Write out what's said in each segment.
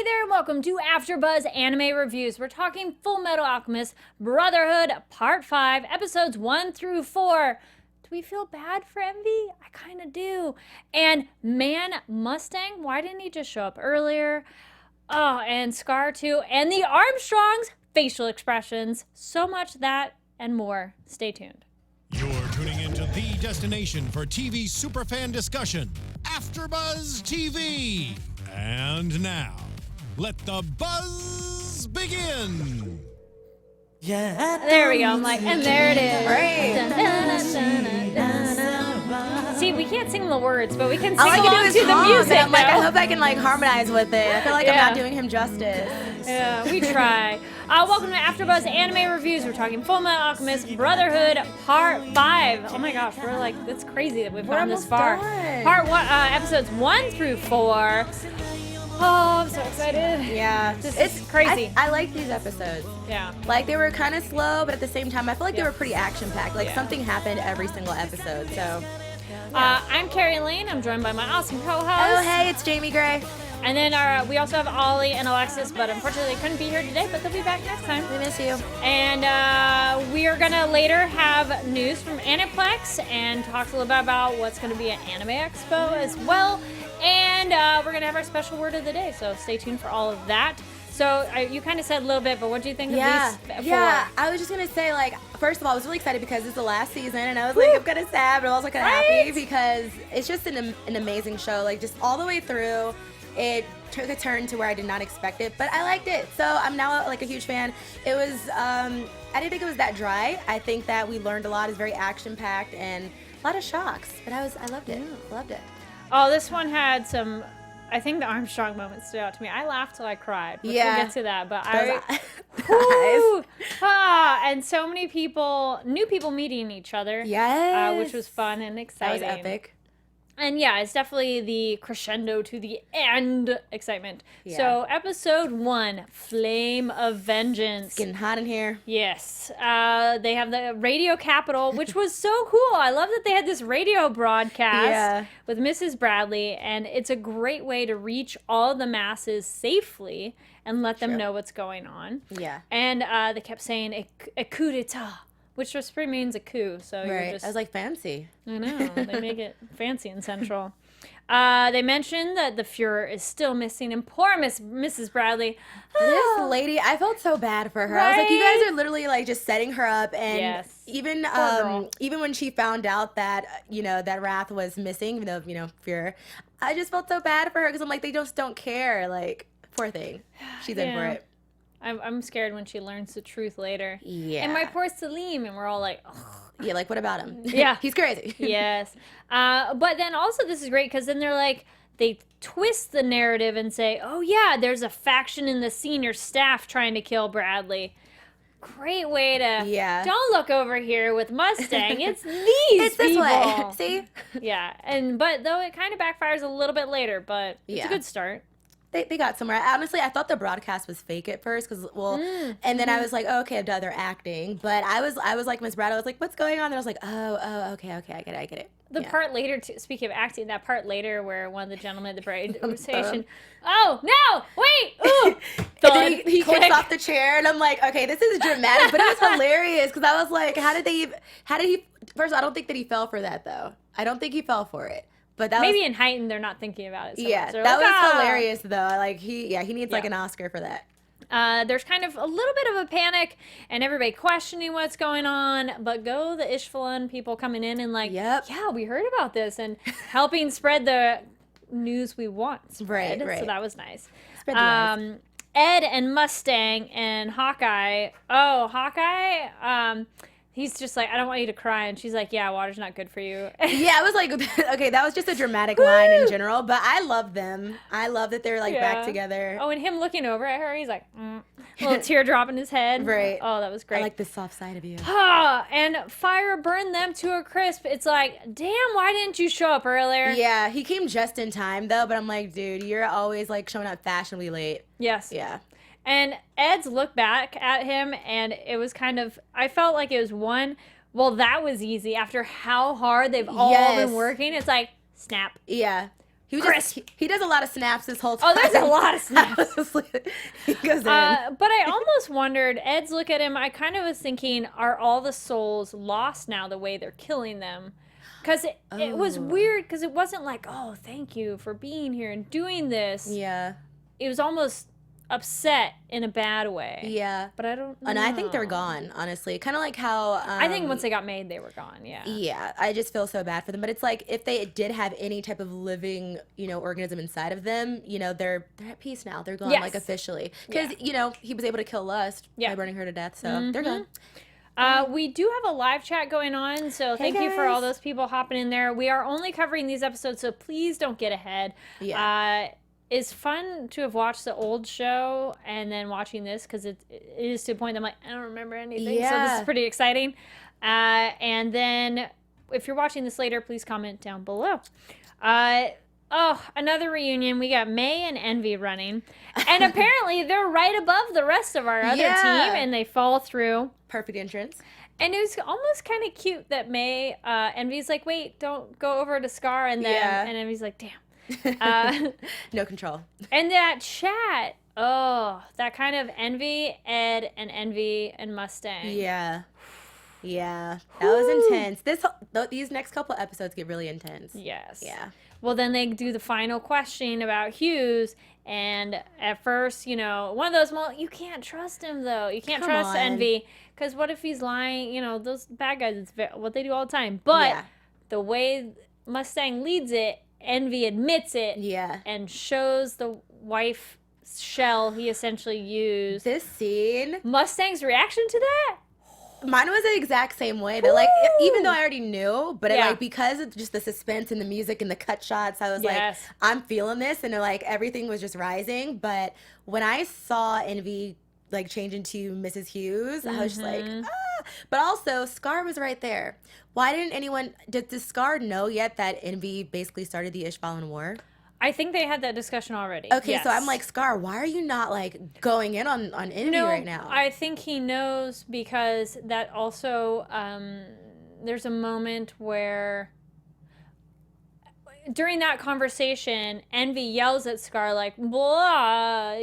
there, and welcome to AfterBuzz Anime Reviews. We're talking Fullmetal Alchemist Brotherhood Part 5, Episodes 1 through 4. Do we feel bad for Envy? I kind of do. And man, Mustang, why didn't he just show up earlier? Oh, and Scar too. And the Armstrongs' facial expressions. So much that and more. Stay tuned. You're tuning into the destination for TV superfan discussion, AfterBuzz TV. And now, let the buzz begin. Yeah. There we go. I'm like, and there it is. Right. See, we can't sing the words, but we can sing All I can along do is to the hum, music. and I'm like, I though. hope I can like harmonize with it. I feel like I'm Yeah. not doing him justice. Yeah, we try. Welcome to AfterBuzz Anime Reviews. We're talking Fullmetal Alchemist Brotherhood Part 5. Oh my gosh, we're like, it's crazy that we've gone this far. Done. Part 1, episodes 1 through 4. Oh, I'm so excited. Yeah, It's crazy. I like these episodes. Yeah. Like they were kind of slow, but at the same time, I feel like they were pretty action-packed. Like Yeah. something happened every single episode. So, I'm Kari Lane. I'm joined by my awesome co-host. oh hey, it's Jaimi Gray. And then we also have Ollie and Alexis, but unfortunately they couldn't be here today, but they'll be back next time. We miss you. And we are going to later have news from Aniplex and talk a little bit about what's going to be at Anime Expo as well. And we're going to have our special word of the day, so stay tuned for all of that. So you kind of said a little bit, but what do you think of these four? Yeah, I was just going to say, like, first of all, I was really excited because it's the last season, and I was like, I'm kind of sad, but I'm also kind of happy because it's just an amazing show. Like, just all the way through. It took a turn to where I did not expect it, but I liked it. So I'm now like a huge fan. It was, I didn't think it was that dry. I think that we learned a lot. It's very action-packed and a lot of shocks, but I loved it. Loved it. Oh, this one had some, I think the Armstrong moment stood out to me. I laughed till I cried. We'll get to that, but and so many people, new people meeting each other. Yes. Which was fun and exciting. That was epic. And yeah, it's definitely the crescendo to the end excitement. Yeah. So episode 1, Flame of Vengeance. It's getting hot in here. Yes. They have the Radio Capital, which was so cool. I love that they had this radio broadcast with Mrs. Bradley, and it's a great way to reach all the masses safely and let them know what's going on. Yeah. And they kept saying a coup d'etat, which just pretty means a coup. So you're just, I was like, fancy. I know. They make it fancy and central. They mentioned that the Fuhrer is still missing, and poor Mrs. Bradley. This lady, I felt so bad for her. I was like, you guys are literally like just setting her up, and even when she found out that that Wrath was missing, even though Fuhrer, I just felt so bad for her because I'm like, they just don't care. Like, poor thing, she's in for it. I'm scared when she learns the truth later. Yeah. And my poor Salim, and we're all like, ugh. Yeah, like, what about him? Yeah. He's crazy. Yes. But then also this is great because then they're like, they twist the narrative and say, oh yeah, there's a faction in the senior staff trying to kill Bradley. Great way to, don't look over here with Mustang. It's these It's this people. way. See? Yeah. But though it kind of backfires a little bit later, but it's a good start. They got somewhere. Honestly, I thought the broadcast was fake at first because, and then I was like, oh, okay, they're acting. But I was like Miss Brad. I was like, what's going on? And I was like, oh, okay, I get it. The part later, speaking of acting, that part later where one of the gentlemen at the radio station, oh, no, wait, ooh. And then he kicks off the chair, and I'm like, okay, this is dramatic, but it was hilarious because I was like, how did he, first, I don't think that he fell for that, though. I don't think he fell for it. But that maybe in Heightened, they're not thinking about it so much. They're that like, was hilarious, though. Like, he needs like an Oscar for that. There's kind of a little bit of a panic and everybody questioning what's going on, but go the Ishvalan people coming in and like, yeah, we heard about this and helping spread the news we want spread. Right. So that was nice. Spread the news. Ed and Mustang and Hawkeye. Oh, Hawkeye, he's just like, I don't want you to cry. And she's like, yeah, water's not good for you. Yeah, I was like, okay, that was just a dramatic line in general, but I love them. I love that they're like back together. Oh, and him looking over at her, he's like, little teardrop in his head. Right. Oh, that was great. I like the soft side of you. And fire burned them to a crisp. It's like, damn, why didn't you show up earlier? Yeah, he came just in time though, but I'm like, dude, you're always like showing up fashionably late. Yes. Yeah. And Ed's look back at him, and it was kind of, I felt like it was well, that was easy after how hard they've all been working. It's like, snap. Yeah. He does a lot of snaps this whole time. Oh, there's a lot of snaps. He goes in. But I almost wondered, Ed's look at him, I kind of was thinking, are all the souls lost now the way they're killing them? Because it was weird, because it wasn't like, oh, thank you for being here and doing this. Yeah. It was almost upset in a bad way. Yeah. But I don't know. And I think they're gone, honestly. Kind of like how... I think once they got made, they were gone, yeah. Yeah. I just feel so bad for them. But it's like, if they did have any type of living, organism inside of them, they're at peace now. They're gone, like, officially. Because, he was able to kill Lust by burning her to death. So they're gone. We do have a live chat going on, so thank you for all those people hopping in there. We are only covering these episodes, so please don't get ahead. Yeah. It's fun to have watched the old show and then watching this, because it is to the point that I'm like, I don't remember anything, so this is pretty exciting. And then if you're watching this later, please comment down below. Another reunion. We got May and Envy running. And apparently they're right above the rest of our other team, and they fall through. Perfect entrance. And it was almost kind of cute that Envy's like, wait, don't go over to Scar. And then and Envy's like, damn. No control. And that chat, that kind of Envy, Ed, and Envy, and Mustang. Yeah. Yeah. That was intense. These next couple episodes get really intense. Yes. Yeah. Well, then they do the final question about Hughes, and at first, one of those, you can't trust him, though. You can't trust Envy, because what if he's lying? Those bad guys, it's what they do all the time. But the way Mustang leads it, Envy admits it, and shows the wife shell he essentially used. This scene. Mustang's reaction to that? Mine was the exact same way. That, like, even though I already knew, but because of just the suspense and the music and the cut shots, I was like, I'm feeling this, and everything was just rising. But when I saw Envy like change into Mrs. Hughes, I was just like, But also, Scar was right there. Why didn't does Scar know yet that Envy basically started the Ishvalan War? I think they had that discussion already. Okay, so I'm like, Scar, why are you not like going in on Envy right now? I think he knows, because that also there's a moment where during that conversation, Envy yells at Scar like, blah,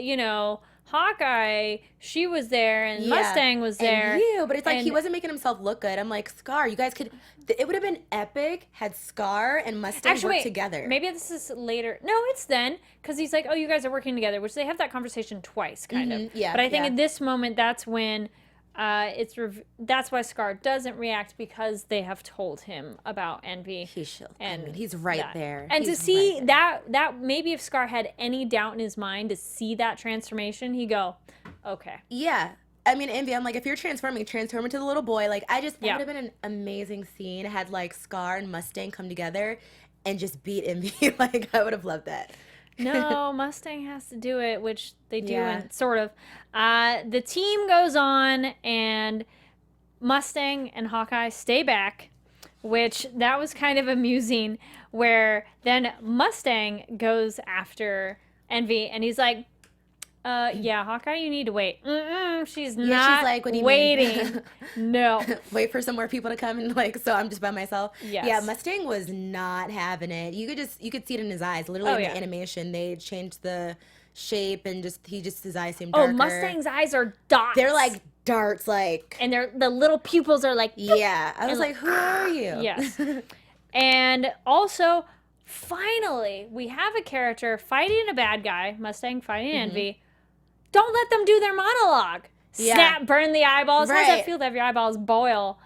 Hawkeye, she was there, and Mustang was there. But it's like he wasn't making himself look good. I'm like, Scar, you guys could... It would have been epic had Scar and Mustang worked together. Maybe this is later. No, it's then, because he's like, oh, you guys are working together, which they have that conversation twice, kind of. Yeah. But I think at this moment, that's when that's why Scar doesn't react, because they have told him about Envy. He's right there. And to see that maybe if Scar had any doubt in his mind, to see that transformation, he'd go, okay. Yeah. I mean, Envy, I'm like, if you're transform into the little boy. Like, that would have been an amazing scene. Had, like, Scar and Mustang come together and just beat Envy. Like, I would have loved that. No, Mustang has to do it, which they do, and sort of. The team goes on, and Mustang and Hawkeye stay back, which that was kind of amusing, where then Mustang goes after Envy, and he's like, Hawkeye, you need to wait. She's not she's like, what do you waiting. No. Wait for some more people to come, and so I'm just by myself. Yes. Yeah, Mustang was not having it. You could see it in his eyes. Literally in the animation, they changed the shape, and his eyes seemed darker. Oh, Mustang's eyes are dots. They're like darts, like, and the little pupils are like, yeah. I was like, who are you? Yes. And also, finally, we have a character fighting a bad guy, Mustang fighting Envy. Don't let them do their monologue. Snap, burn the eyeballs. How does that feel to have your eyeballs boil?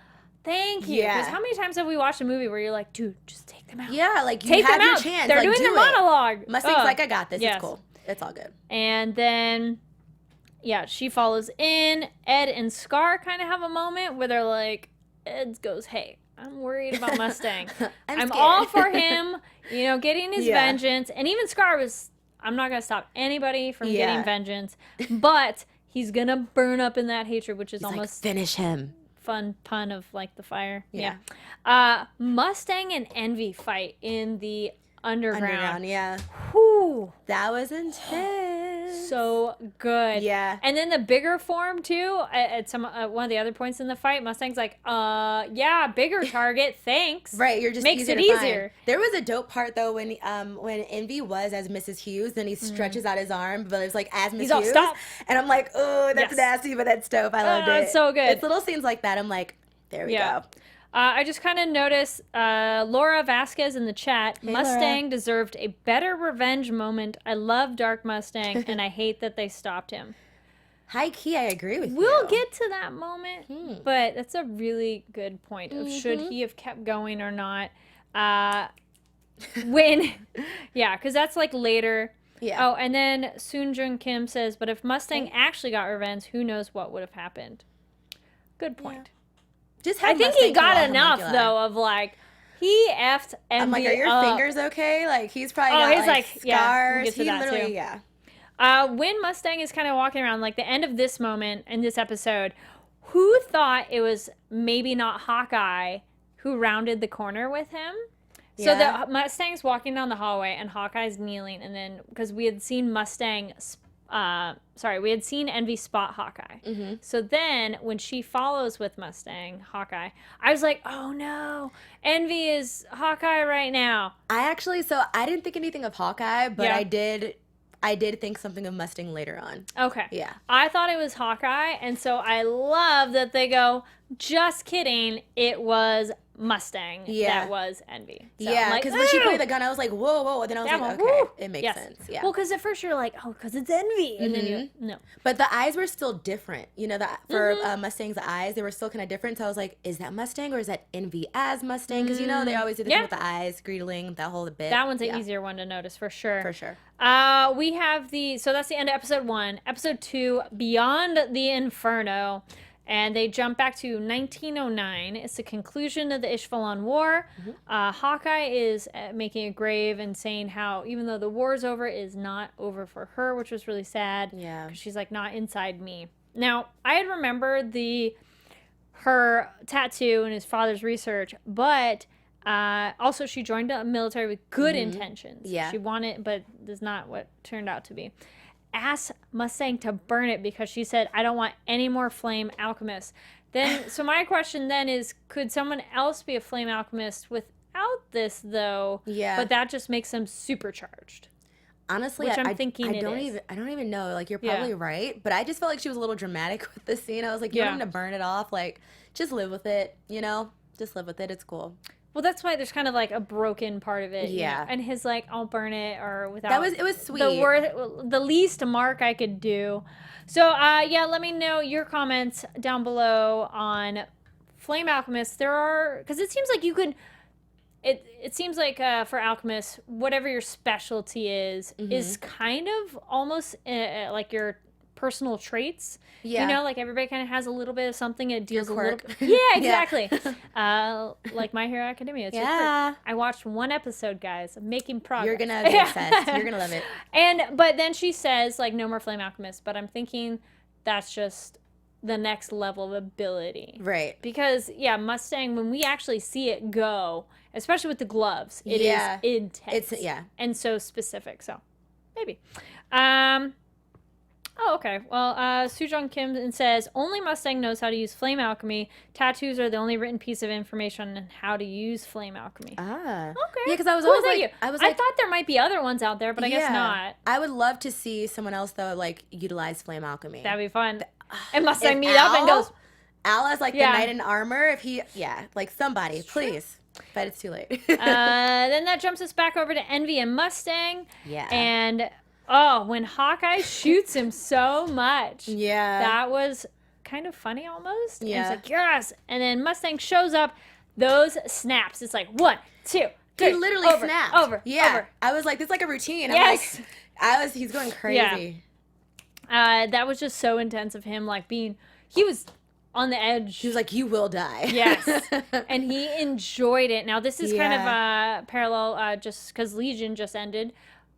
Thank you. Because how many times have we watched a movie where you're like, dude, just take them out. Yeah, like, you have your chance. They're doing their monologue. Mustang's like, I got this. It's cool. It's all good. And then, she follows in. Ed and Scar kind of have a moment where they're like, Ed goes, hey, I'm worried about Mustang. I'm all for him, getting his vengeance. And even Scar was... I'm not going to stop anybody from getting vengeance, but he's going to burn up in that hatred, which is almost... Like, finish him. Fun pun of, like, the fire. Yeah. Mustang and Envy fight in the underground. Yeah. Whew. That was intense. so good. Yeah. And then the bigger form too. At some one of the other points in the fight, Mustang's like, yeah, bigger target, thanks. Right, you're just makes easier it to find. easier. There was a dope part though when Envy was as Mrs. Hughes, then he stretches out his arm, but it's like as Miss He's all, Hughes. "Stop." And I'm like, oh, that's nasty, but that's dope. I loved it. It's so good. It's little scenes like that. I'm like, there we go. I just kind of noticed Laura Vasquez in the chat. Hey, Mustang Laura. deserved a better revenge moment. I love Dark Mustang, and I hate that they stopped him. High key, I agree with you. We'll get to that moment, but that's a really good point of should he have kept going or not. Because that's like later. Yeah. Oh, and then Soon Jung Kim says, but if Mustang actually got revenge, who knows what would have happened. Good point. Just I have think Mustang he kill all got enough homunculi. though of like he effed Envy. I'm like, are your fingers okay? Like he's probably got he's like like, yeah, we'll scars. get to He that, literally, too. yeah. When Mustang is kind of walking around, like the end of this moment in this episode, who thought it was maybe not Hawkeye who rounded the corner with him? So Yeah. the Mustang's walking down the hallway and Hawkeye's kneeling, and then because we had seen we had seen Envy spot Hawkeye. Mm-hmm. So then when she follows with Hawkeye, I was like, oh no, Envy is Hawkeye right now. I didn't think anything of Hawkeye, but Yeah. I did think something of Mustang later on. Okay. Yeah. I thought it was Hawkeye, and so I love that they go, just kidding, it was Mustang that was Envy. So yeah, I'm like, because when she "Ooh." pointed the gun, I was like, whoa, whoa. And then I was Yeah, like, well, okay, woo. it makes Yes. sense. Yeah. Well, because at first you're like, oh, because it's Envy. And then you, no. But the eyes were still different. You know, for Mustang's eyes, they were still kind of different. So I was like, is that Mustang or is that Envy as Mustang? Because, you know, they always do the thing with the eyes, greedling, that whole bit. That one's an easier one to notice for sure. For sure. We have so that's the end of episode 1. Episode 2, Beyond the Inferno. And they jump back to 1909. It's the conclusion of the Ishvalan War. Hawkeye is making a grave and saying how even though the war's over, it is not over for her, which was really sad. Yeah. 'Cause she's like, not inside me. Now, I had remembered her tattoo and his father's research, but also she joined the military with good intentions. Yeah. She wanted, but that's not what turned out to be. Asked Mustang to burn it because she said, I don't want any more flame alchemists. Then, so my question then is, could someone else be a flame alchemist without this though? Yeah. But that just makes them supercharged. Honestly, Which I'm I thinking I it don't is. even I don't even know. Like you're probably right, but I just felt like she was a little dramatic with the scene. I was like, you want him to burn it off? Like, just live with it, you know? Just live with it. It's cool. Well, that's why there's kind of like a broken part of it. Yeah. You know? And his like, I'll burn it or without. It was sweet. The least mark I could do. So, let me know your comments down below on Flame Alchemists. Because it seems like you could, it seems like for alchemists, whatever your specialty is kind of almost like your personal traits. Yeah. You know, like everybody kind of has a little bit of something. It deals a little quirk. bit. Yeah, exactly. Like My Hero Academia. It's your Yeah. quirk. I watched one episode, guys. I'm making progress. You're gonna be obsessed. You're gonna love it. But then she says, like, no more flame alchemists. But I'm thinking that's just the next level of ability. Right. Because, Mustang, when we actually see it go, especially with the gloves, it is intense. And so specific. So, maybe. Oh, okay. Well, Sujong Kim says, only Mustang knows how to use flame alchemy. Tattoos are the only written piece of information on how to use flame alchemy. Ah. Okay. Yeah, because I was Cool, always thank like, you. I thought there might be other ones out there, but I guess not. I would love to see someone else though, like utilize flame alchemy. That'd be fun. And Mustang meet up and goes, Al as like the knight in armor. If he, like somebody, please. But it's too late. Then that jumps us back over to Envy and Mustang. Yeah. And when Hawkeye shoots him so much. Yeah. That was kind of funny almost. Yeah. And it's like, yes. And then Mustang shows up. Those snaps. It's like 1, 2, 3. He literally snapped. Over. I was like, this is like a routine. Yes. I'm like, he's going crazy. Yeah. That was just so intense of him, like he was on the edge. He was like, you will die. Yes. And he enjoyed it. Now, this is kind of parallel just because Legion just ended,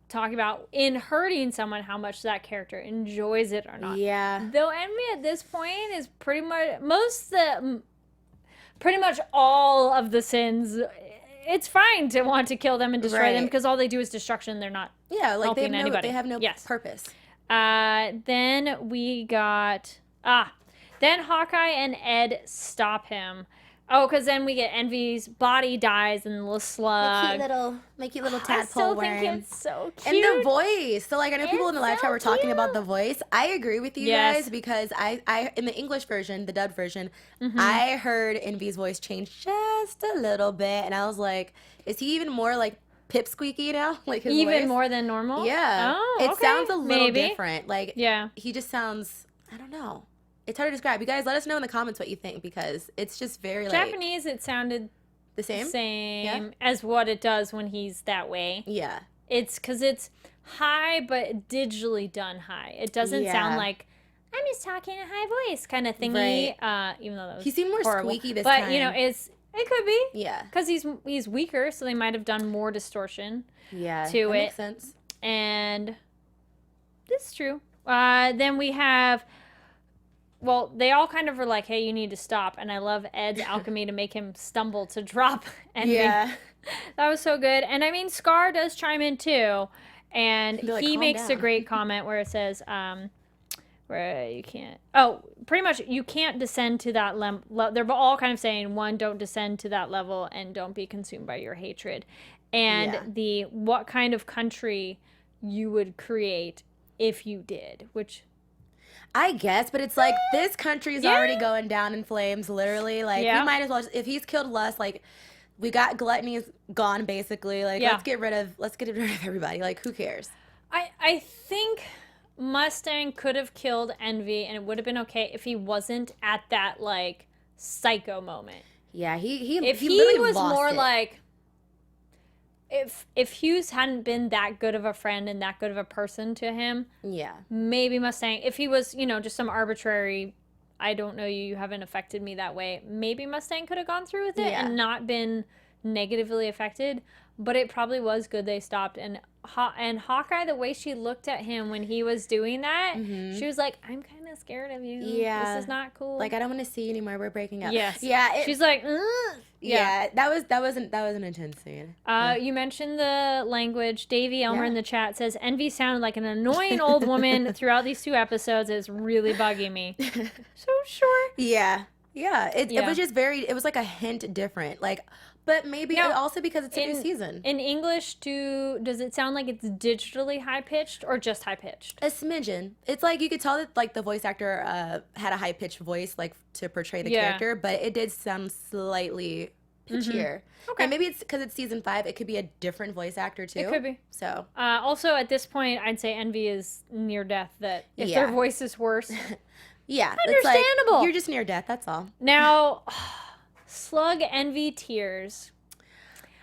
talking about in hurting someone how much that character enjoys it or not. Yeah. Though Envy at this point is pretty much all of the sins. It's fine to want to kill them and destroy them because all they do is destruction. They're not like helping anybody. they have no Yes. purpose. Then we got then Hawkeye and Ed stop him. Oh, because then we get Envy's body dies and the little slug. My cute little tadpole I still worm. think it's so cute. And the voice. So, like, I know people in the live It's chat so were talking cute. about the voice. I agree with you Yes. guys because I in the English version, the dubbed version, Mm-hmm. I heard Envy's voice change just a little bit, and I was like, is he even more like pipsqueaky now? Like his Even voice? more than normal? Yeah. Oh, It okay. sounds a little Maybe. different. Like, Yeah. he just sounds, I don't know. It's hard to describe. You guys, let us know in the comments what you think because it's just very like Japanese, it sounded the same. same as what it does when he's that way. Yeah. It's because it's high, but digitally done high. It doesn't Yeah. sound like I'm just talking in a high voice kind of thingy. Even though that was He seemed more horrible. squeaky this but time. you know, it could be Yeah. because he's weaker, so they might have done more distortion. Yeah. To that it. makes sense. And this is true. Then we have. Well, they all kind of were like, hey, you need to stop. And I love Ed's alchemy to make him stumble to drop Envy. Yeah. That was so good. And I mean, Scar does chime in too. And They're like, he "Calm makes a down." great comment where it says, where you can't, oh, pretty much you can't descend to that level. They're all kind of saying, one, don't descend to that level and don't be consumed by your hatred. And Yeah. what kind of country you would create if you did, which... I guess, but it's like this country's Yeah. already going down in flames, literally. Like, Yeah. we might as well, if he's killed less, like, we got gluttony's gone, basically. Like, Yeah. let's get rid of everybody. Like, who cares? I think Mustang could have killed Envy, and it would have been okay if he wasn't at that, like, psycho moment. Yeah, he If he literally was lost more it. like... If Hughes hadn't been that good of a friend and that good of a person to him, Yeah. maybe Mustang... If he was, just some arbitrary, I don't know you haven't affected me that way, maybe Mustang could have gone through with it Yeah. and not been negatively affected. But it probably was good they stopped. And Hawkeye, the way she looked at him when he was doing that, she was like, I'm kind of scared of you. Yeah. This is not cool. Like, I don't want to see you anymore. We're breaking up. Yes. Yeah. She's like, yeah. That was an intense scene. You mentioned the language. Davey Elmer Yeah. in the chat says, Envy sounded like an annoying old woman throughout these 2 episodes. It's really bugging me. So sure. Yeah. Yeah. It Yeah. was just it was like a hint different. Like, but maybe Now, also because it's a new season. In English, does it sound like it's digitally high-pitched or just high-pitched? A smidgen. It's like you could tell that like the voice actor had a high pitched voice like to portray the Yeah. character, but it did sound slightly pitchier. Okay. And maybe it's because it's season 5. It could be a different voice actor too. It could be. So Also, at this point, I'd say Envy is near death, that if Yeah. their voice is worse. yeah, it's like, Understandable. you're just near death. That's all. Now, Slug Envy tears.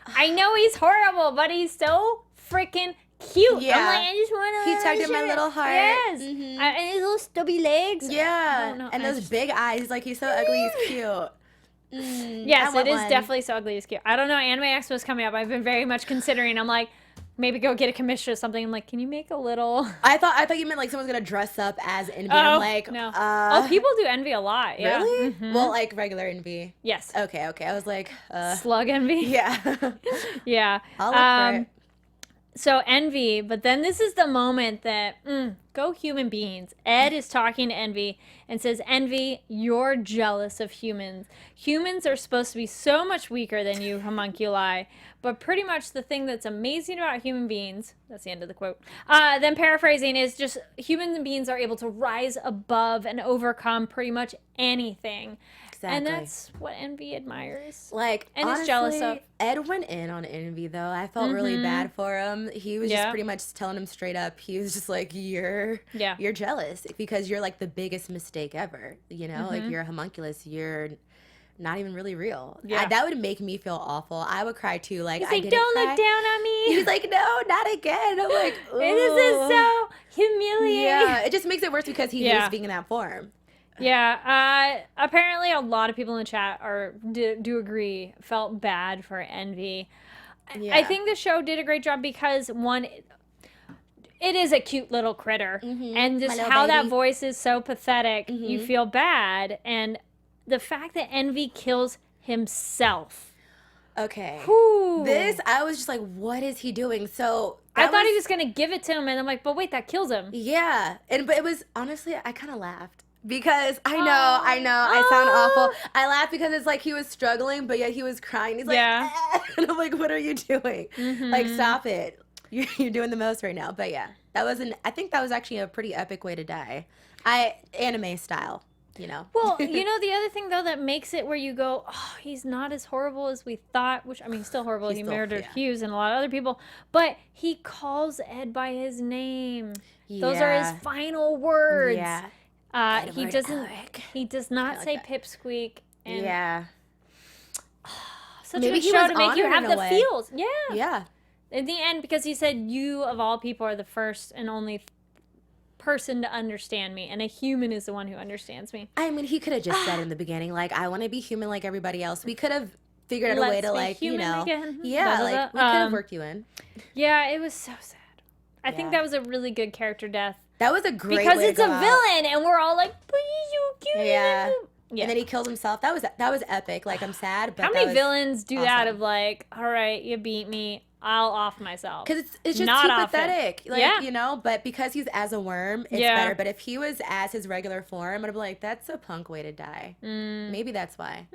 I know he's horrible, but he's so freaking cute. Yeah. I'm like, I just want to. He tugged in my little heart. Yes. Mhm. And his little stubby legs. Yeah, don't know, and I those just- big eyes. Like he's so ugly. He's cute. Yes, I it is want one. definitely so ugly. It's cute. I don't know. Anime Expo is coming up. I've been very much considering. I'm like, maybe go get a commission or something. I'm like, can you make a little? I thought you meant like someone's gonna dress up as Envy. I'm like, no. People do Envy a lot. Yeah. really? Mhm. Well, like regular Envy. Yes. Okay. I was like, Slug Envy. yeah. Yeah. I'll look for it. So Envy, but then this is the moment that, go human beings. Ed is talking to Envy and says, Envy, you're jealous of humans. Humans are supposed to be so much weaker than you, homunculi. But pretty much the thing that's amazing about human beings, that's the end of the quote, then paraphrasing is just human beings are able to rise above and overcome pretty much anything. Exactly. And that's what Envy admires. Like, And honestly, is jealous of. Ed went in on Envy though. I felt really bad for him. He was Yeah. just pretty much telling him straight up. He was just like, you're jealous because you're like the biggest mistake ever. You know, like you're a homunculus. You're not even really real. Yeah. That would make me feel awful. I would cry too. Like, He's I like, didn't don't cry. look down on me. He's like, no, not again. I'm like, This is "Ugh." so humiliating. Yeah, it just makes it worse because he Yeah. hates being in that form. Yeah. Apparently, a lot of people in the chat do agree. Felt bad for Envy. Yeah. I think the show did a great job because one, it is a cute little critter, and just My little how that baby. voice is so pathetic, you feel bad, and the fact that Envy kills himself. Okay. Whew. This, I was just like, what is he doing? So I thought he was going to give it to him, and I'm like, but wait, that kills him. Yeah. But it was, honestly, I kind of laughed. Because I sound awful. I laughed because it's like he was struggling, but yet he was crying. He's like, Yeah. And I'm like, what are you doing? Mm-hmm. Like, stop it. You're doing the most right now. But yeah, I think that was actually a pretty epic way to die. Anime style, you know. Well, you know, the other thing, though, that makes it where you go, oh, he's not as horrible as we thought, which, I mean, he's still horrible. He murdered Hughes and a lot of other people, but he calls Ed by his name. Those are his final words. Yeah. He does not say pipsqueak. And such Maybe a good show to make you have the feels. Yeah. Yeah. In the end, because he said, you of all people are the first and only person to understand me, and a human is the one who understands me. I mean, he could have just said in the beginning, like, I want to be human like everybody else. We could have figured out a way to, like, you know. Again. Yeah, like, we could have worked you in. Yeah, it was so sad. I think that was a really good character death. That was a great because way it's to a go villain, and we're all like, but he's so cute. Yeah. And then he killed himself. That was epic. Like, I'm sad, but how many villains do that of like, all right, you beat me, I'll off myself? Because it's just not too often. pathetic. Like, you know, but because he's as a worm, it's better. But if he was as his regular form, I'd be like, that's a punk way to die. Maybe that's why.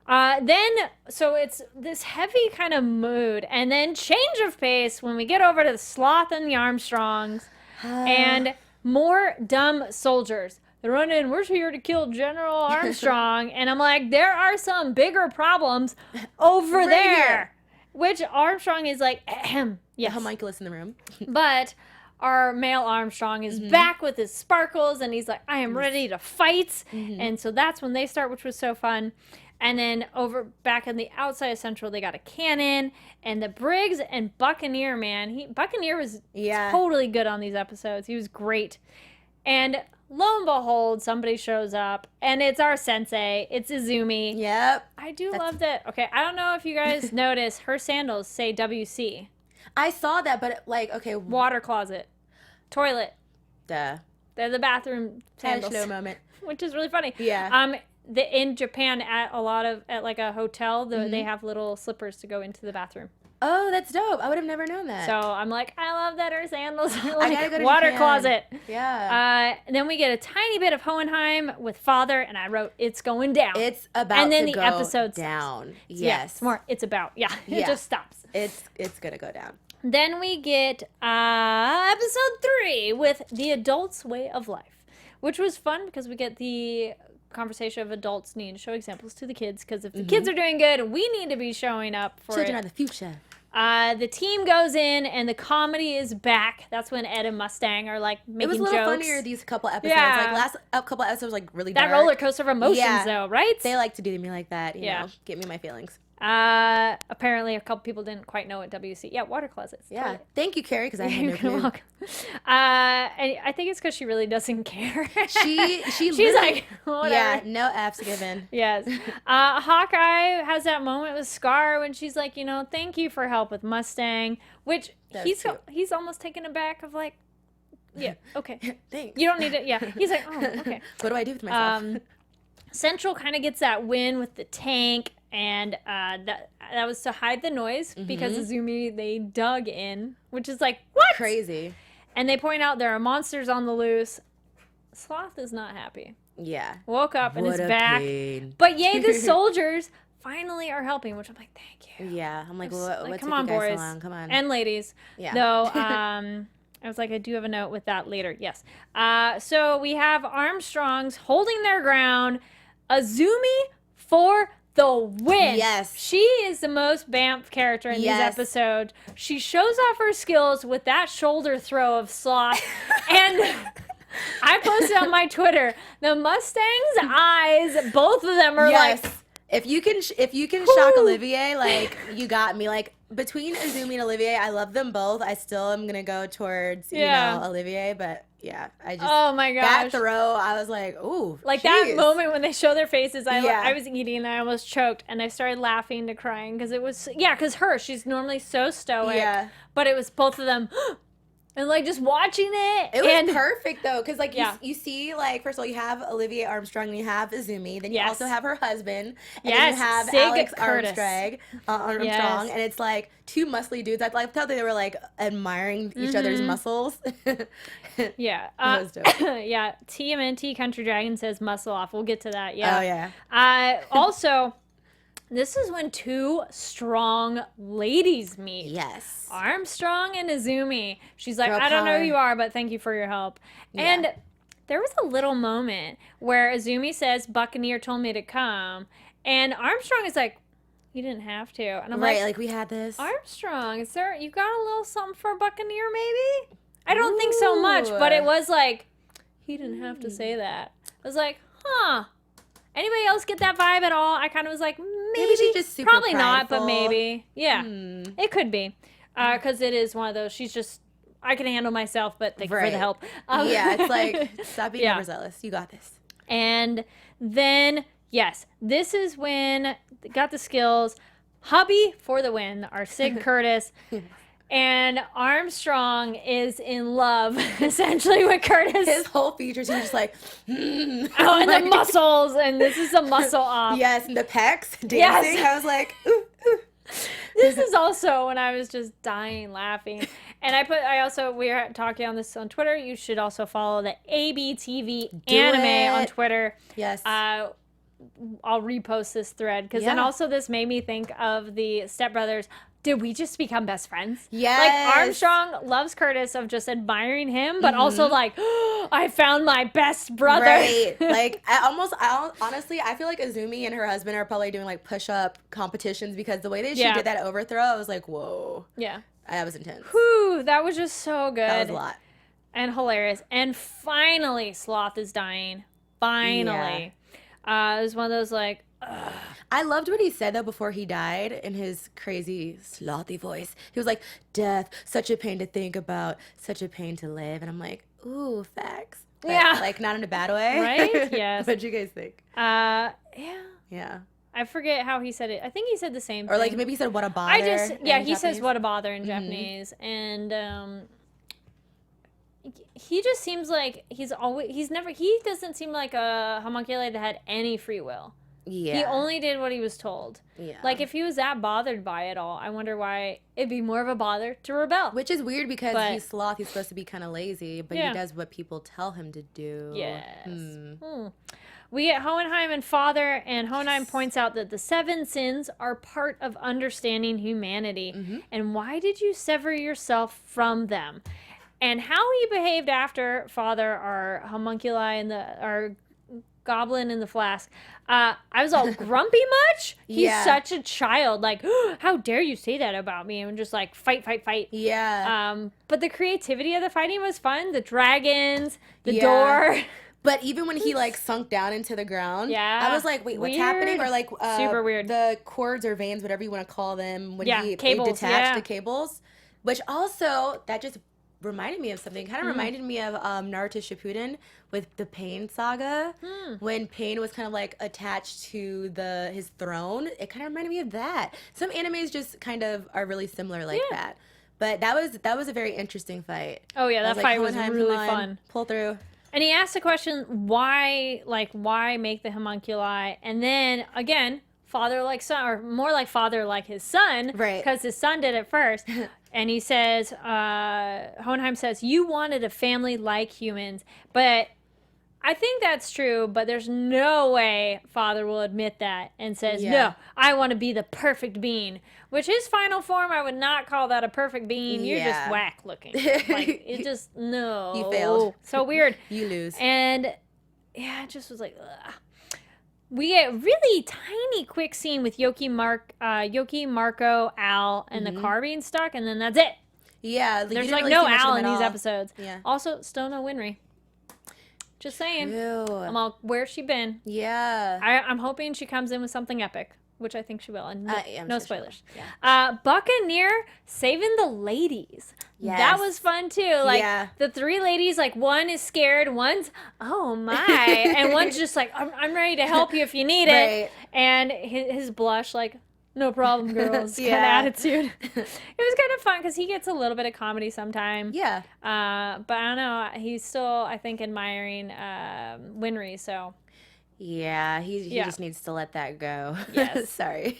So it's this heavy kind of mood, and then change of pace when we get over to the Sloth and the Armstrongs, and more dumb soldiers. They run in, we're here to kill General Armstrong, and I'm like, there are some bigger problems over there. Here. Which Armstrong is like, yes. The homunculus in the room. But our male Armstrong is back with his sparkles, and he's like, I am ready to fight. And so that's when they start, which was so fun. And then back in the outside of Central, they got a cannon, and the Briggs and Buccaneer, man. Buccaneer was totally good on these episodes. He was great. And lo and behold, somebody shows up, and it's our sensei. It's Izumi. Yep. I love that. Okay, I don't know if you guys notice, her sandals say WC. I saw that, but like, okay. Water closet. Toilet. Duh. They're the bathroom sandals. Had a slow moment. Which is really funny. Yeah. In Japan, at like a hotel, they have little slippers to go into the bathroom. Oh, that's dope. I would have never known that. So I'm like, I love that her sandals are I gotta go like to water Japan. closet. Yeah. And then we get a tiny bit of Hohenheim with father, and I wrote, it's going down. It's about and then to the go episode down. stops. Yes. Yeah, it's more, it's about. Yeah, it just stops. It's gonna go down. Then we get episode 3 with the adult's way of life, which was fun because we get the conversation of adults need to show examples to the kids, because if the kids are doing good, we need to be showing up for Children it. are the future. The team goes in, and the comedy is back. That's when Ed and Mustang are like making jokes. It was a little funnier these couple episodes. Yeah. Like last couple episodes, like really that dark. roller coaster of emotions, though, right? They like to do to me like that. You know, get me my feelings. Apparently a couple people didn't quite know what WC. Yeah, water closets. Yeah. Totally. Thank you, Kari, because I had no clue. Welcome. And I think it's because she really doesn't care. She's like, whatever. Yeah, no F's given. Yes. Hawkeye has that moment with Scar when she's like, thank you for help with Mustang, which he's almost taken aback of like, yeah, okay. Thanks. You don't need it. Yeah. He's like, oh, okay. What do I do with myself? Central kind of gets that win with the tank, and that was to hide the noise because Izumi, they dug in, which is like, what? Crazy. And they point out there are monsters on the loose. Sloth is not happy. Yeah. Woke up and What is a back. pain. But yay, the soldiers finally are helping, which I'm like, thank you. Yeah. I'm like, Like, what come took on, you guys boys. so long? Come on. And ladies. Yeah. Though, I was like, I do have a note with that later. Yes. So we have Armstrongs holding their ground. Azumi for the win. Yes. She is the most Bamf character in these episodes. She shows off her skills with that shoulder throw of Sloth. And I posted on my Twitter, the Mustang's eyes, both of them are like... If you can shock Olivier, like, you got me. Like, between Izumi and Olivier, I love them both. I still am gonna go towards Olivier, but yeah, I just oh my gosh, that throw, I was like, ooh, like that moment when they show their faces. I was eating and I almost choked, and I started laughing to crying because it was because she's normally so stoic, but it was both of them. And like just watching it. It was perfect though, because like you see, like, first of all, you have Olivia Armstrong and you have Izumi, then you also have her husband, and then you have Alex Armstrong, and it's like two muscly dudes. I liked how they were like admiring each other's muscles. Yeah. That was dope. Yeah. TMNT Country Dragon says muscle off. We'll get to that. Yeah. Oh yeah. Also, this is when two strong ladies meet. Yes. Armstrong and Izumi. She's like, Girl I don't know power. who you are, but thank you for your help. Yeah. And there was a little moment where Izumi says, Buccaneer told me to come. And Armstrong is like, you didn't have to. And I'm like we had this. Armstrong, is there, you got a little something for Buccaneer maybe? I don't think so much, but it was like, he didn't have to say that. I was like, huh. Anybody else get that vibe at all? I kind of was like, maybe she's just super probably not, prideful. but maybe. Yeah, it could be. Because it is one of those, she's just, I can handle myself, but thank you for the help. Yeah, it's like, stop being overzealous. You got this. And then, yes, this is when, got the skills, hubby for the win, our Sig Curtis. And Armstrong is in love, essentially, with Curtis. His whole features, he was just like, oh, and the muscles, and this is a muscle off. Yes, and the pecs dancing. Yes. I was like, ooh, ooh. This is also when I was just dying laughing. And we were talking on this on Twitter. You should also follow the ABTV Anime on Twitter. Yes. I'll repost this thread because then also this made me think of the stepbrothers. Did we just become best friends? Yes. Like Armstrong loves Curtis of just admiring him, but also like, oh, I found my best brother. Right. Like honestly, I feel like Izumi and her husband are probably doing like push-up competitions because the way that she did that overthrow, I was like, whoa. Yeah. That was intense. Whew, that was just so good. That was a lot. And hilarious. And finally, Sloth Is Dying. Finally. It was one of those like, ugh. I loved what he said though before he died in his crazy slothy voice. He was like, "Death, such a pain to think about, such a pain to live," and I'm like, "Ooh, facts." But, like not in a bad way, right? Yes. What'd you guys think? Yeah. Yeah. I forget how he said it. I think he said the same thing. Or like maybe he said "what a bother." He says "what a bother" in Japanese, and he just seems like he doesn't seem like a homunculi that had any free will. Yeah. He only did what he was told. Yeah. Like, if he was that bothered by it all, I wonder why it'd be more of a bother to rebel. Which is weird because he's sloth. He's supposed to be kind of lazy, but he does what people tell him to do. Yes. We get Hohenheim and Father, and Hohenheim points out that the 7 sins are part of understanding humanity. And why did you sever yourself from them? And how he behaved after Father, our homunculi, and our goblin in the flask. I was all grumpy much. He's such a child. Like, oh, how dare you say that about me? And just like fight. Yeah. But the creativity of the fighting was fun. The dragons, the door. But even when he like sunk down into the ground, I was like, wait, what's happening? Or like super weird. The cords or veins, whatever you want to call them, when he cables, detached the cables, which also that just reminded me of something. Kind of reminded me of Naruto Shippuden with the Pain saga, when Pain was kind of like attached to his throne. It kind of reminded me of that. Some animes just kind of are really similar like that. But that was a very interesting fight. Oh yeah, that fight was really fun. Pull through. And he asked the question, why make the homunculi? And then again, father like son, or more like father like his son, right? Because his son did it first. And he says, Hohenheim says, you wanted a family like humans, but I think that's true, but there's no way father will admit that and says, no, I want to be the perfect being, which his final form, I would not call that a perfect being. You're just whack looking. Like, it just, no. You failed. So weird. You lose. And yeah, it just was like, ugh. We get a really tiny quick scene with Yoki, Marco, Al, and the car being stuck, and then that's it. Yeah. There's like no Al in these episodes. Yeah. Also, still no Winry. Just saying. Ew. I'm all, where's she been? Yeah. I'm hoping she comes in with something epic, which I think she will. And no spoilers. Yeah. Buccaneer saving the ladies. Yes. That was fun too. Like the 3 ladies, like one is scared, one's oh my, and one's just like I'm ready to help you if you need it. And his blush, like no problem, girls. Kind of attitude. It was kind of fun because he gets a little bit of comedy sometime. Yeah. But I don't know. He's still, I think, admiring Winry. So. Yeah, he just needs to let that go. Yes. Sorry.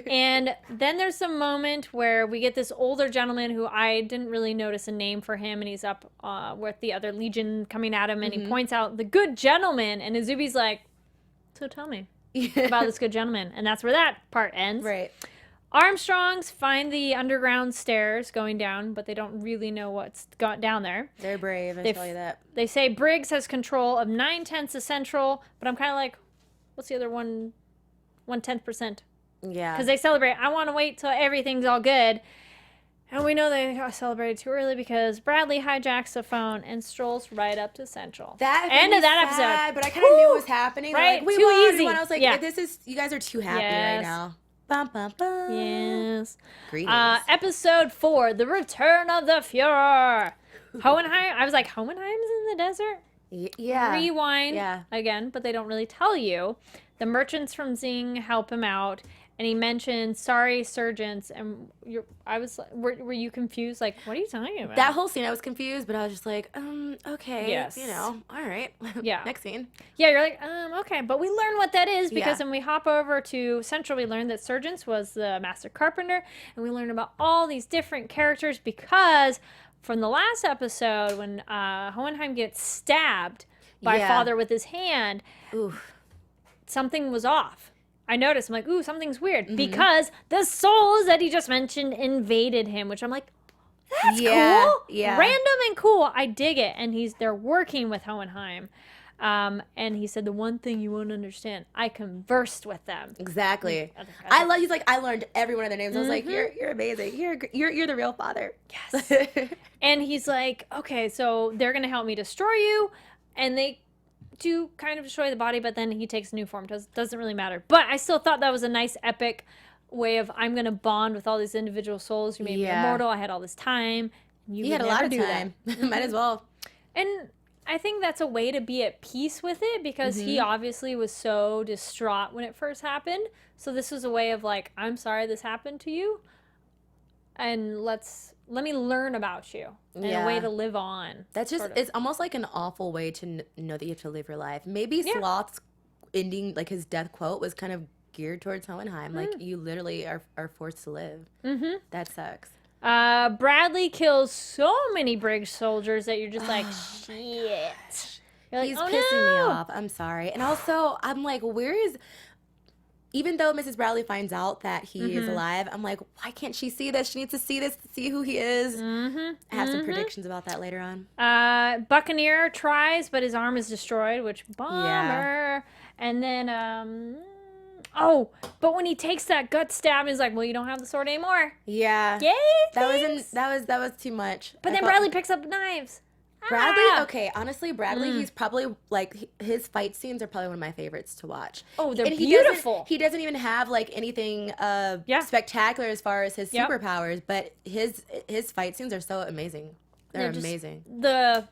And then there's a moment where we get this older gentleman who I didn't really notice a name for him, and he's up with the other Legion coming at him, and he points out the good gentleman, and Azubi's like, so tell me about this good gentleman. And that's where that part ends. Right. Armstrongs find the underground stairs going down, but they don't really know what's got down there. They're brave, I tell you that. They say Briggs has control of 9/10 of Central, but I'm kind of like, what's the other 1/10%? Yeah. Because they celebrate. I want to wait till everything's all good. And we know they got celebrated too early because Bradley hijacks the phone and strolls right up to Central. That end of that sad, episode. But I kind of knew it was happening. Right? Like, we too won. easy. I was like, you guys are too happy right now. Bum, bum, bum. Yes. Greetings. Episode 4, The Return of the Fuhrer. Hohenheim. I was like, Hohenheim's in the desert? Yeah. Rewind again, but they don't really tell you. The merchants from Zing help him out, and he mentions sorry surgeons, and were you confused? Like, what are you talking about? That whole scene, I was confused, but I was just like, okay, yes, all right, yeah. Next scene. Yeah, you're like, okay, but we learn what that is because Yeah. when we hop over to Central, we learn that Surgeons was the master carpenter, and we learn about all these different characters because from the last episode when Hohenheim gets stabbed by Father with his hand, something was off. I noticed. I'm like, ooh, something's weird. Because the souls that he just mentioned invaded him, which I'm like, that's cool. Yeah. Random and cool. I dig it. And they're working with Hohenheim. And he said, the one thing you won't understand, I conversed with them. Exactly. He's like, I learned every one of their names. I was like, you're amazing. You're the real Father. Yes. And he's like, okay, so they're going to help me destroy you. And they do kind of destroy the body, but then he takes a new form. Doesn't really matter. But I still thought that was a nice epic way of, I'm going to bond with all these individual souls. You made me immortal. I had all this time. You had a lot of time. Might as well. And I think that's a way to be at peace with it because he obviously was so distraught when it first happened. So this was a way of like, I'm sorry this happened to you. And let me learn about you and a way to live on. That's just, it's almost like an awful way to know that you have to live your life. Maybe Sloth's ending, like his death quote was kind of geared towards Hohenheim. Like, you literally are forced to live. That sucks. Bradley kills so many Briggs soldiers that you're just like, shit. You're like, He's pissing me off. I'm sorry. And also, I'm like, even though Mrs. Bradley finds out that he is alive, I'm like, why can't she see this? She needs to see this to see who he is. I have some predictions about that later on. Buccaneer tries, but his arm is destroyed, which bummer. Yeah. And then, but when he takes that gut stab, he's like, well, you don't have the sword anymore. Yeah. Yay, that was too much. But then Bradley picks up knives. Bradley, okay, honestly, Bradley, he's probably, like, his fight scenes are probably one of my favorites to watch. Oh, they're and beautiful. He doesn't even have, like, anything spectacular as far as his superpowers, but his fight scenes are so amazing. They're amazing. The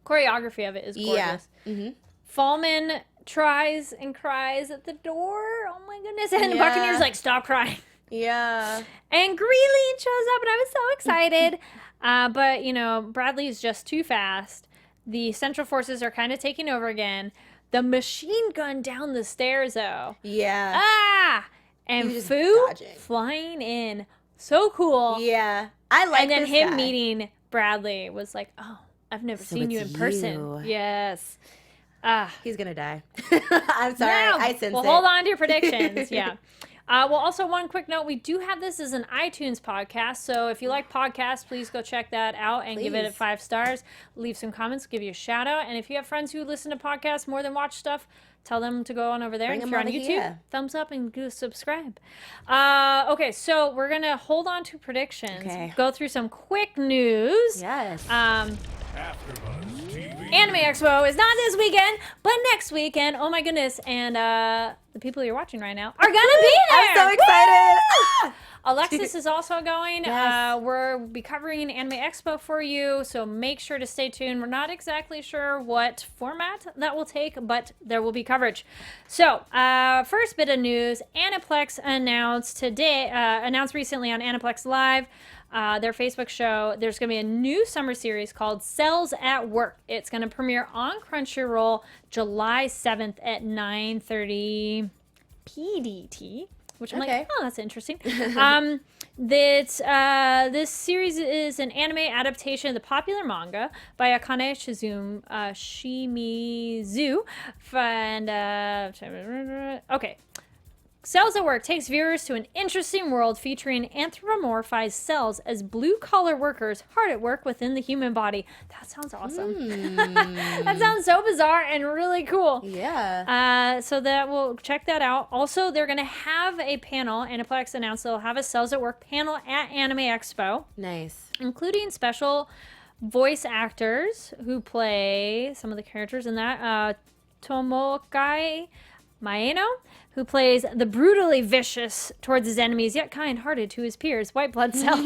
choreography of it is gorgeous. Yeah. Fallman tries and cries at the door. Oh, my goodness. And Buccaneer's like, stop crying. Yeah. And Greeley shows up, and I was so excited. But, you know, Bradley's just too fast. The Central Forces are kind of taking over again. The machine gun down the stairs, though. Yeah. And Fu flying in. So cool. Yeah. I like And then this him guy. meeting Bradley was like, oh, I've never seen you in person. Yes. He's going to die. I'm sorry. No. I sense it. Well, hold on to your predictions. Yeah. Well, also one quick note, we do have this as an iTunes podcast, so if you like podcasts, please go check that out and give it 5 stars. Leave some comments, give you a shout out, and if you have friends who listen to podcasts more than watch stuff, tell them to go on over there. Bring And if you're on them YouTube, here. thumbs up and go subscribe. Okay, so we're going to hold on to predictions, go through some quick news. Yes. AfterBuzz TV. Anime Expo is not this weekend, but next weekend. Oh my goodness. And the people you're watching right now are going to be there. I'm so excited. Alexis is also going. Yes. We'll be covering Anime Expo for you, so make sure to stay tuned. We're not exactly sure what format that will take, but there will be coverage. So, first bit of news, Aniplex announced recently on Aniplex Live, their Facebook show, there's going to be a new summer series called Cells at Work. It's going to premiere on Crunchyroll July 7th at 9:30 PDT, which I'm like, oh, that's interesting. This series is an anime adaptation of the popular manga by Akane Shimizu. And, okay. Cells at Work takes viewers to an interesting world featuring anthropomorphized cells as blue-collar workers hard at work within the human body. That sounds awesome. That sounds so bizarre and really cool. Yeah. So that we'll check that out. Also, they're going to have a panel. Aniplex announced they'll have a Cells at Work panel at Anime Expo. Nice. Including special voice actors who play some of the characters in that. Tomokai Maeno, who plays the brutally vicious towards his enemies, yet kind-hearted to his peers, White Blood Cell.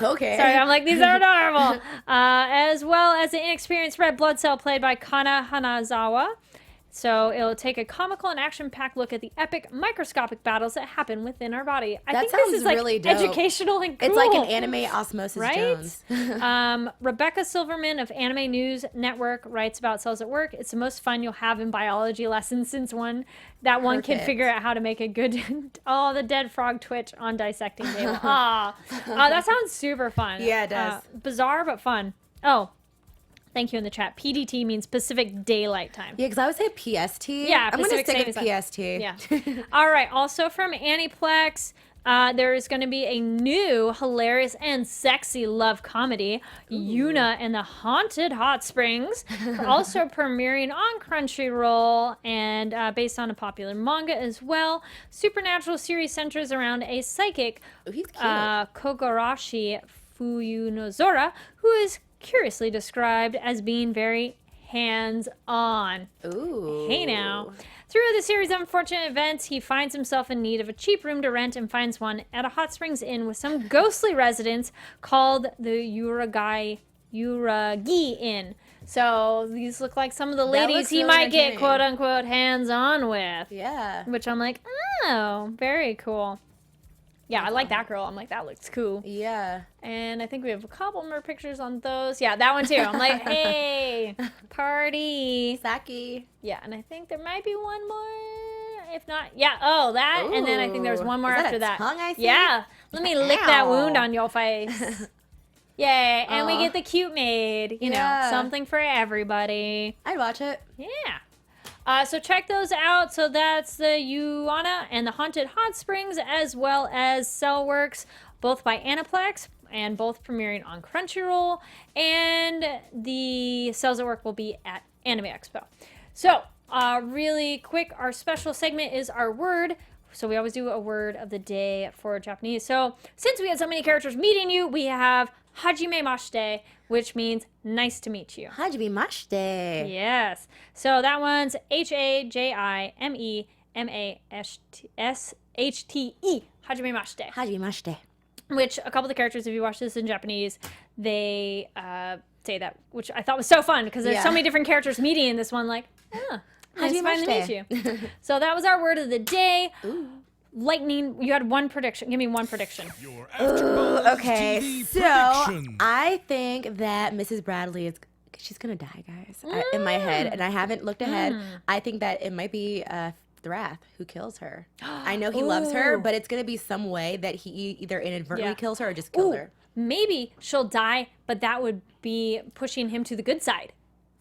Okay. Sorry, I'm like, these are adorable. As well as the inexperienced Red Blood Cell played by Kana Hanazawa. So it'll take a comical and action-packed look at the epic microscopic battles that happen within our body. I think this is like really dope. Educational and cool. It's like an anime Osmosis Jones. Rebecca Silverman of Anime News Network writes about Cells at Work. It's the most fun you'll have in biology lessons since one kid figure out how to make a good the dead frog twitch on dissecting table. That sounds super fun. Yeah, it does. Bizarre but fun. Oh, thank you in the chat. PDT means Pacific Daylight Time. Yeah, because I would say PST. Yeah, I'm going to stick with Standard PST. Yeah. All right. Also from Aniplex, there is going to be a new hilarious and sexy love comedy, Yoona and the Haunted Hot Springs, also premiering on Crunchyroll and based on a popular manga as well. Supernatural series centers around a psychic, Kogarashi Fuyunozora, who is curiously described as being very hands-on. Ooh. Hey now. Through the series of unfortunate events, he finds himself in need of a cheap room to rent and finds one at a hot springs inn with some ghostly residents called the Yuragi Inn. So these look like some of the ladies he might get quote-unquote hands-on with. Yeah. Which I'm like, oh, very cool. Yeah, I like that girl. I'm like, that looks cool. Yeah. And I think we have a couple more pictures on those. Yeah, that one too. I'm like, hey, party. Saki. Yeah, and I think there might be one more. If not, yeah. Oh, that. And then I think there's one more after that. Tongue I see? Yeah. Let me lick that wound on your face. Yay. And we get the cute maid. You know, something for everybody. I'd watch it. Yeah. So check those out. So that's the Yoona and the Haunted Hot Springs, as well as Cellworks, both by Aniplex, and both premiering on Crunchyroll. And the Cells at Work will be at Anime Expo. So, really quick, our special segment is our word. So we always do a word of the day for Japanese. So since we had so many characters meeting you, we have Hajime Mashite, which means nice to meet you. Hajime Mashite. Yes. So that one's Hajimemashte. Hajime Mashite. Hajime Mashite. Which a couple of the characters, if you watch this in Japanese, they say that, which I thought was so fun because there's so many different characters meeting in this one. Like, nice to meet you. So that was our word of the day. Ooh. Lightning, you had one prediction. Give me one prediction. Your AfterBuzz okay, TV so prediction. I think that Mrs. Bradley is, she's gonna die, guys, in my head, and I haven't looked ahead. I think that it might be Thrath who kills her. I know he loves her, but it's gonna be some way that he either inadvertently kills her or just kills her. Maybe she'll die, but that would be pushing him to the good side.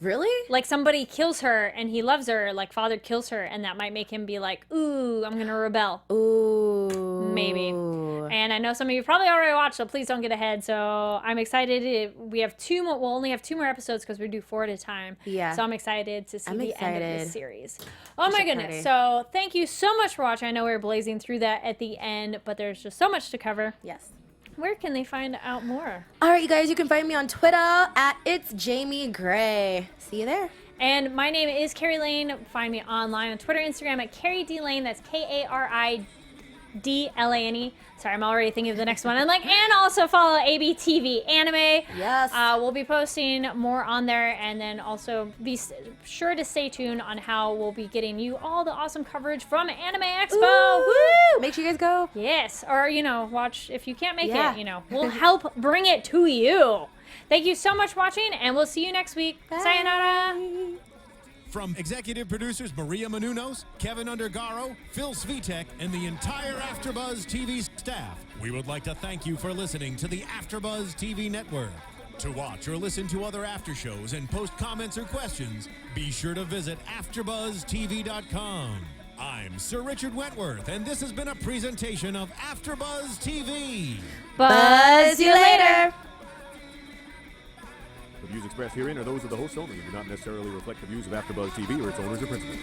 Really? Like somebody kills her and he loves her, like father kills her, and that might make him be like, ooh, I'm gonna rebel. Ooh. Maybe. And I know some of you probably already watched, so please don't get ahead. So I'm excited. We have we'll only have 2 more episodes because we do 4 at a time. Yeah. So I'm excited to see the end of this series. Oh Such my a goodness. party. So thank you so much for watching. I know we were blazing through that at the end, but there's just so much to cover. Yes. Where can they find out more? All right, you guys, you can find me on Twitter at It's Jaimi Gray. See you there. And my name is Kari Lane. Find me online on Twitter, Instagram at Kari D Lane. That's Kari DLANE. Sorry, I'm already thinking of the next one. And also follow ABTV Anime. Yes. We'll be posting more on there, and then also be sure to stay tuned on how we'll be getting you all the awesome coverage from Anime Expo. Woo! Woo! Make sure you guys go. Yes, or watch if you can't make it. We'll help bring it to you. Thank you so much for watching, and we'll see you next week. Bye. Sayonara. From executive producers Maria Menounos, Keven Undergaro, Phil Svitek, and the entire AfterBuzz TV staff, we would like to thank you for listening to the AfterBuzz TV network. To watch or listen to other after shows and post comments or questions, be sure to visit AfterBuzzTV.com. I'm Sir Richard Wentworth, and this has been a presentation of AfterBuzz TV. Buzz you later. The views expressed herein are those of the host only and do not necessarily reflect the views of AfterBuzz TV or its owners or principals.